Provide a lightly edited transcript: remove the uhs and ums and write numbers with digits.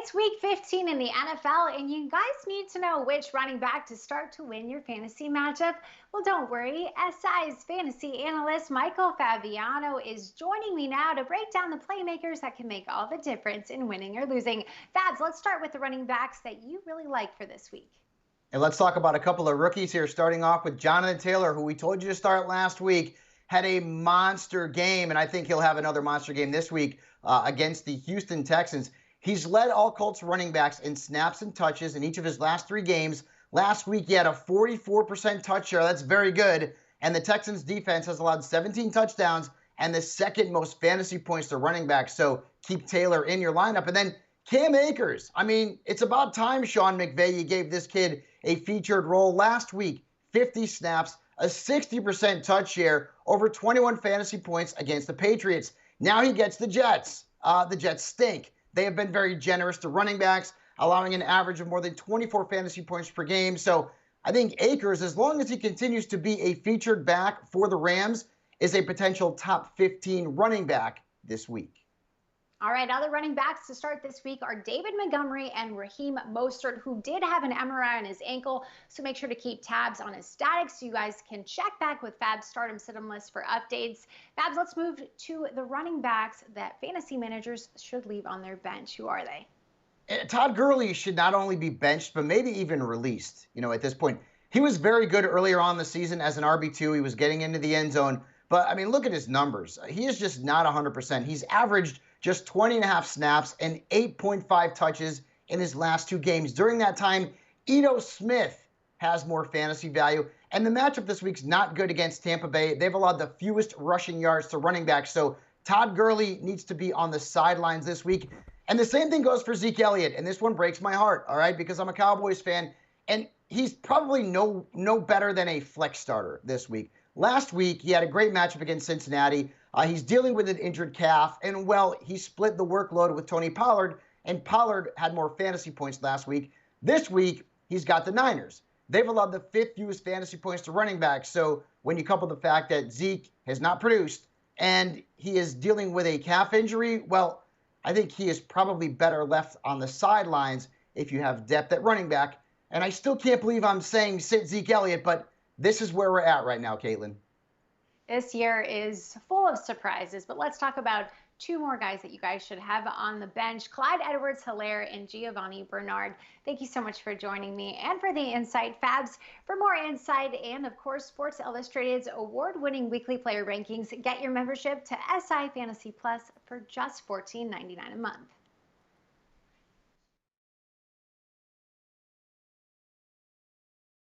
It's week 15 in the NFL, and you guys need to know which running back to start to win your fantasy matchup. Well, don't worry. SI's fantasy analyst Michael Fabiano is joining me now to break down the playmakers that can make all the difference in winning or losing. Fabs, let's start with the running backs that you really like for this week. And let's talk about a couple of rookies here, starting off with Jonathan Taylor, who we told you to start last week. Had a monster game, and I think he'll have another monster game this week against the Houston Texans. He's led all Colts running backs in snaps and touches in each of his last 3 games. Last week, he had a 44% touch share. That's very good. And the Texans defense has allowed 17 touchdowns and the second most fantasy points to running backs. So keep Taylor in your lineup. And then Cam Akers. I mean, it's about time, Sean McVay, you gave this kid a featured role last week. 50 snaps, a 60% touch share, over 21 fantasy points against the Patriots. Now he gets the Jets. The Jets stink. They have been very generous to running backs, allowing an average of more than 24 fantasy points per game. So I think Akers, as long as he continues to be a featured back for the Rams, is a potential top 15 running back this week. All right, other running backs to start this week are David Montgomery and Raheem Mostert, who did have an MRI on his ankle, so make sure to keep tabs on his status so you guys can check back with Fab's Start 'em Sit 'em list for updates. Fabs, let's move to the running backs that fantasy managers should leave on their bench. Who are they? Todd Gurley should not only be benched, but maybe even released, at this point. He was very good earlier on the season as an RB2. He was getting into the end zone. But, I mean, look at his numbers. He is just not 100%. He's averaged just 20.5 snaps and 8.5 touches in his last 2 games. During that time, Ito Smith has more fantasy value. And the matchup this week's not good against Tampa Bay. They've allowed the fewest rushing yards to running backs. So Todd Gurley needs to be on the sidelines this week. And the same thing goes for Zeke Elliott. And this one breaks my heart, all right, because I'm a Cowboys fan. And he's probably no better than a flex starter this week. Last week, he had a great matchup against Cincinnati. He's dealing with an injured calf, and, well, he split the workload with Tony Pollard, and Pollard had more fantasy points last week. This week, he's got the Niners. They've allowed the 5th fewest fantasy points to running backs, so when you couple the fact that Zeke has not produced and he is dealing with a calf injury, well, I think he is probably better left on the sidelines if you have depth at running back. And I still can't believe I'm saying sit Zeke Elliott, but this is where we're at right now, Kaitlin. This year is full of surprises, but let's talk about 2 more guys that you guys should have on the bench. Clyde Edwards-Helaire and Giovanni Bernard. Thank you so much for joining me and for the insight, Fabs. For more insight and, of course, Sports Illustrated's award-winning weekly player rankings, get your membership to SI Fantasy Plus for just $14.99 a month.